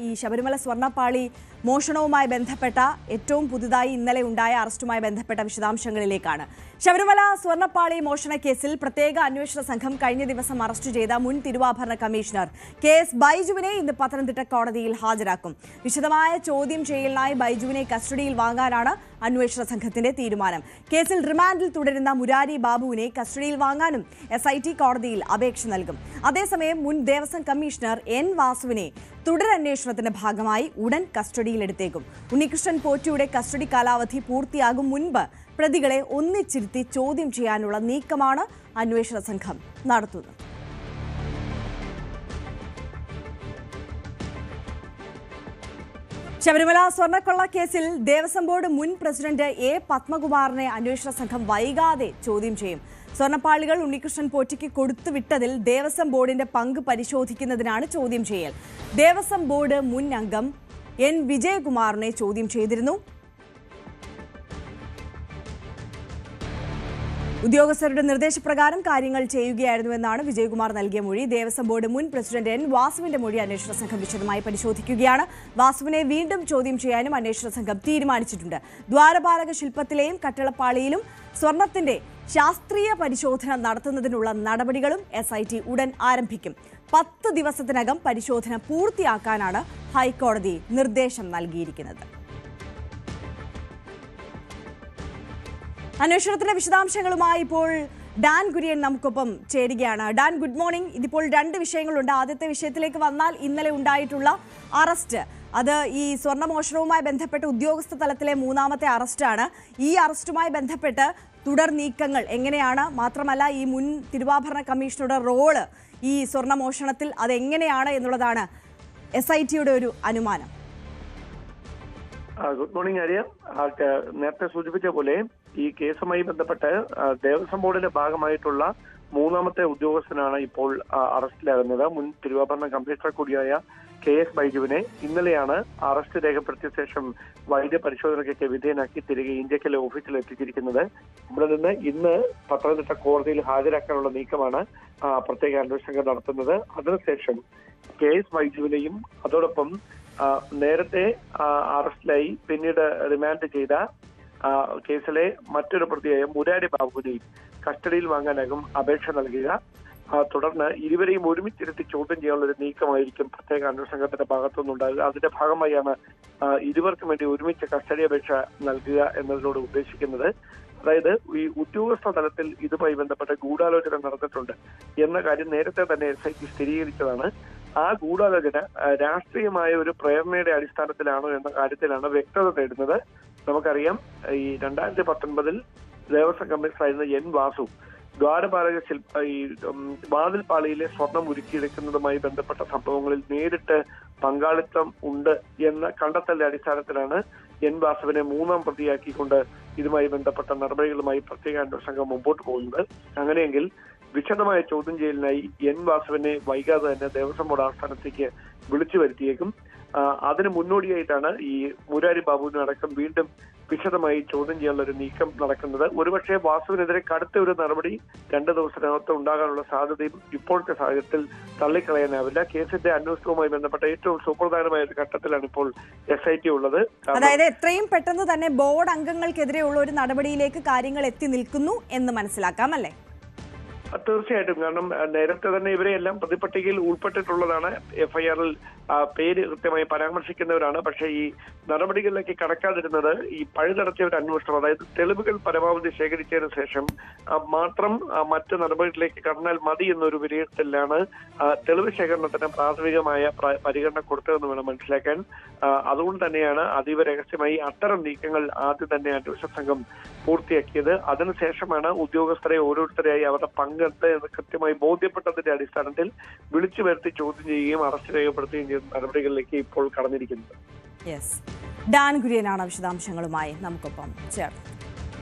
ഈ ശബരിമല സ്വർണ്ണപ്പാളി മോഷണവുമായി ബന്ധപ്പെട്ട ഏറ്റവും പുതുതായി ഇന്നലെ ഉണ്ടായ അറസ്റ്റുമായി ബന്ധപ്പെട്ട വിശദാംശങ്ങളിലേക്കാണ്. ശബരിമല സ്വർണ്ണപ്പാളി മോഷണ കേസിൽ പ്രത്യേക അന്വേഷണ സംഘം കഴിഞ്ഞ ദിവസം അറസ്റ്റ് ചെയ്ത മുൻ തിരുവാഭരണ കമ്മീഷണർ KS ബൈജുവിനെ ഇന്ന് പത്തനംതിട്ട കോടതിയിൽ ഹാജരാക്കും. വിശദമായ ചോദ്യം ചെയ്യലിനായി ബൈജുവിനെ കസ്റ്റഡിയിൽ വാങ്ങാനാണ് അന്വേഷണ സംഘത്തിന്റെ തീരുമാനം. കേസിൽ റിമാൻഡിൽ തുടരുന്ന മുരാരി ബാബുവിനെ കസ്റ്റഡിയിൽ വാങ്ങാനും SIT കോടതിയിൽ അപേക്ഷ നൽകും. അതേസമയം മുൻ ദേവസ്വം കമ്മീഷണർ N വാസുവിനെ തുടരന്വേഷണത്തിന്റെ ഭാഗമായി ഉടൻ കസ്റ്റഡിയിലെടുത്തേക്കും. ഉണ്ണികൃഷ്ണൻ പോറ്റിയുടെ കസ്റ്റഡി കാലാവധി പൂർത്തിയാകും മുൻപ് പ്രതികളെ ഒന്നിച്ചിരുത്തി ചോദ്യം ചെയ്യാനുള്ള നീക്കമാണ് അന്വേഷണ സംഘം നടത്തുന്നത്. ശബരിമല സ്വർണ്ണക്കൊള്ള കേസിൽ ദേവസ്വം ബോർഡ് മുൻ പ്രസിഡന്റ് A പത്മകുമാറിനെ അന്വേഷണ സംഘം വൈകാതെ ചോദ്യം ചെയ്യും. സ്വർണ്ണപ്പാളികൾ ഉണ്ണികൃഷ്ണൻ പോറ്റിക്ക് കൊടുത്തുവിട്ടതിൽ ദേവസ്വം ബോർഡിന്റെ പങ്ക് പരിശോധിക്കുന്നതിനാണ് ചോദ്യം ചെയ്യൽ. ദേവസ്വം ബോർഡ് മുൻ അംഗം N വിജയകുമാറിനെ ചോദ്യം ചെയ്തിരുന്നു. ഉദ്യോഗസ്ഥരുടെ നിർദ്ദേശപ്രകാരം കാര്യങ്ങൾ ചെയ്യുകയായിരുന്നുവെന്നാണ് വിജയകുമാർ നൽകിയ മൊഴി. ദേവസ്വം ബോർഡ് മുൻ പ്രസിഡന്റ് N വാസുവിന്റെ മൊഴി അന്വേഷണ സംഘം വിശദമായി പരിശോധിക്കുകയാണ്. വാസുവിനെ വീണ്ടും ചോദ്യം ചെയ്യാനും അന്വേഷണ സംഘം തീരുമാനിച്ചിട്ടുണ്ട്. ദ്വാരപാലക ശില്പത്തിലെയും കട്ടിളപ്പാളിയിലും സ്വർണത്തിന്റെ ശാസ്ത്രീയ പരിശോധന നടത്തുന്നതിനുള്ള നടപടികളും SIT ഉടൻ ആരംഭിക്കും. 10 ദിവസത്തിനകം പരിശോധന പൂർത്തിയാക്കാനാണ് ഹൈക്കോടതി നിർദ്ദേശം നൽകിയിരിക്കുന്നത്. അന്വേഷണത്തിന്റെ വിശദാംശങ്ങളുമായി ഇപ്പോൾ ഡാൻ കുര്യൻ നമുക്കൊപ്പം ചേരുകയാണ്. Dan, good morning. ഇതിപ്പോൾ 2 വിഷയങ്ങളുണ്ട്. ആദ്യത്തെ വിഷയത്തിലേക്ക് വന്നാൽ ഇന്നലെ ഉണ്ടായിട്ടുള്ള അറസ്റ്റ്, അത് ഈ സ്വർണ്ണമോഷണവുമായി ബന്ധപ്പെട്ട് ഉദ്യോഗസ്ഥ തലത്തിലെ 3ാമത്തെ അറസ്റ്റാണ്. ഈ അറസ്റ്റുമായി ബന്ധപ്പെട്ട് തുടർ നീക്കങ്ങൾ എങ്ങനെയാണ്, മാത്രമല്ല ഈ മുൻ തിരുവാഭരണ കമ്മീഷണറുടെ റോള് ഈ സ്വർണ്ണമോഷണത്തിൽ അതെങ്ങനെയാണ് എന്നുള്ളതാണ് SITയുടെ ഒരു അനുമാനം. Good morning Arya. നേരത്തെ സൂചിപ്പിച്ച പോലെ ഈ കേസുമായി ബന്ധപ്പെട്ട് ദേവസ്വം ബോർഡിന്റെ ഭാഗമായിട്ടുള്ള 3ാമത്തെ ഉദ്യോഗസ്ഥനാണ് ഇപ്പോൾ അറസ്റ്റിലാകുന്നത്. മുൻ തിരുവാഭരണ കമ്മീഷണർ കൂടിയായ KS ബൈജുവിനെ ഇന്നലെയാണ് അറസ്റ്റ് രേഖപ്പെടുത്തിയ ശേഷം വൈദ്യ പരിശോധനയ്ക്കൊക്കെ വിധേയനാക്കി തിരികെ ഇന്ത്യക്കലെ ഓഫീസിൽ എത്തിച്ചിരിക്കുന്നത്. ഇവിടെ നിന്ന് ഇന്ന് പത്തനംതിട്ട കോടതിയിൽ ഹാജരാക്കാനുള്ള നീക്കമാണ് പ്രത്യേക അന്വേഷണ സംഘം നടത്തുന്നത്. അതിനുശേഷം KS ബൈജുവിനെയും അതോടൊപ്പം നേരത്തെ അറസ്റ്റിലായി പിന്നീട് റിമാൻഡ് ചെയ്ത കേസിലെ മറ്റൊരു പ്രതിയായ മുരാരി ബാബുവിനെയും കസ്റ്റഡിയിൽ വാങ്ങാനാകും അപേക്ഷ നൽകുക. തുടർന്ന് ഇരുവരെയും ഒരുമിച്ചിരുത്തി ചോദ്യം ചെയ്യാനുള്ള ഒരു നീക്കമായിരിക്കും പ്രത്യേക അന്വേഷണ സംഘത്തിന്റെ ഭാഗത്തുനിന്നുണ്ടാകുക. അതിന്റെ ഭാഗമായാണ് ഇരുവർക്കും വേണ്ടി ഒരുമിച്ച് കസ്റ്റഡി അപേക്ഷ നൽകുക എന്നതിനോട് ഉദ്ദേശിക്കുന്നത്. അതായത് ഈ ഉദ്യോഗസ്ഥ തലത്തിൽ ഇതുമായി ബന്ധപ്പെട്ട ഗൂഢാലോചന നടന്നിട്ടുണ്ട് എന്ന കാര്യം നേരത്തെ തന്നെ SIT സ്ഥിരീകരിച്ചതാണ്. ആ ഗൂഢാലോചന രാഷ്ട്രീയമായ ഒരു പ്രേരണയുടെ അടിസ്ഥാനത്തിലാണോ എന്ന കാര്യത്തിലാണ് വ്യക്തത തേടുന്നത്. നമുക്കറിയാം, ഈ 2019 ദേവസ്വം കമ്മീഷണറായിരുന്ന N വാസു ദ്വാരപാലക ഈ വാതിൽപ്പാളിയിലെ സ്വർണം ഉരുക്കിയെടുക്കുന്നതുമായി ബന്ധപ്പെട്ട സംഭവങ്ങളിൽ നേരിട്ട് പങ്കാളിത്തം ഉണ്ട് എന്ന കണ്ടെത്തലിന്റെ അടിസ്ഥാനത്തിലാണ് N വാസുവിനെ 3ാം പ്രതിയാക്കിക്കൊണ്ട് ഇതുമായി ബന്ധപ്പെട്ട നടപടികളുമായി പ്രത്യേക അന്വേഷണ സംഘം മുമ്പോട്ട് പോകുന്നത്. അങ്ങനെയെങ്കിൽ വിശദമായ ചോദ്യം ചെയ്യലിനായി N വാസുവിനെ വൈകാതെ തന്നെ ദേവസ്വം ബോർഡ് ആസ്ഥാനത്തേക്ക് വിളിച്ചു വരുത്തിയേക്കും. അതിന് മുന്നോടിയായിട്ടാണ് ഈ മുരാരി ബാബുവിനെ അടക്കം വീണ്ടും വിശദമായി ചോദ്യം ചെയ്യാനുള്ള ഒരു നീക്കം നടക്കുന്നത്. ഒരുപക്ഷെ വാസുവിനെതിരെ കടുത്ത ഒരു നടപടി 2 ദിവസത്തിനകത്ത് ഉണ്ടാകാനുള്ള സാധ്യതയും ഇപ്പോഴത്തെ സാഹചര്യത്തിൽ തള്ളിക്കളയാനാവില്ല. കേസിന്റെ അന്വേഷണവുമായി ബന്ധപ്പെട്ട ഏറ്റവും സുപ്രധാനമായ ഒരു ഘട്ടത്തിലാണ് ഇപ്പോൾ SIT ഉള്ളത്. അതായത് എത്രയും പെട്ടെന്ന് തന്നെ ബോർഡ് അംഗങ്ങൾക്കെതിരെയുള്ള ഒരു നടപടിയിലേക്ക് കാര്യങ്ങൾ എത്തി നിൽക്കുന്നു എന്ന് മനസ്സിലാക്കാം, അല്ലേ? തീർച്ചയായിട്ടും. കാരണം നേരത്തെ തന്നെ ഇവരെയെല്ലാം പ്രതിപട്ടികയിൽ ഉൾപ്പെട്ടിട്ടുള്ളതാണ്. FIR-ൽ പേര് കൃത്യമായി പരാമർശിക്കുന്നവരാണ്. പക്ഷേ ഈ നടപടികളിലേക്ക് കടക്കാതിരുന്നത് ഈ പഴുതടച്ച ഒരു അന്വേഷണം, അതായത് തെളിവുകൾ പരമാവധി ശേഖരിച്ചതിന് ശേഷം മാത്രം മറ്റ് നടപടികളിലേക്ക് കടന്നാൽ മതി എന്നൊരു വിലയിരുത്തലാണ് തെളിവ് ശേഖരണത്തിന് പ്രാഥമികമായ പരിഗണന കൊടുത്തതെന്ന് വേണം മനസ്സിലാക്കാൻ. അതുകൊണ്ട് തന്നെയാണ് അതീവ രഹസ്യമായി അത്തരം നീക്കങ്ങൾ ആദ്യം തന്നെ അന്വേഷണ സംഘം പൂർത്തിയാക്കിയത്. അതിനുശേഷമാണ് ഉദ്യോഗസ്ഥരെ ഓരോരുത്തരെയായി അവരുടെ പങ്കെടുത്ത് എന്ന് കൃത്യമായി ബോധ്യപ്പെട്ടതിന്റെ അടിസ്ഥാനത്തിൽ വിളിച്ചു വരുത്തി ചോദ്യം ചെയ്യുകയും അറസ്റ്റ് രേഖപ്പെടുത്തുകയും ചെയ്യുന്ന നടപടികളിലേക്ക് ഇപ്പോൾ കടന്നിരിക്കുന്നത്. ഡാൻ കുര്യനാണ് വിശദാംശങ്ങളുമായി നമുക്കൊപ്പം ചേർന്നത്.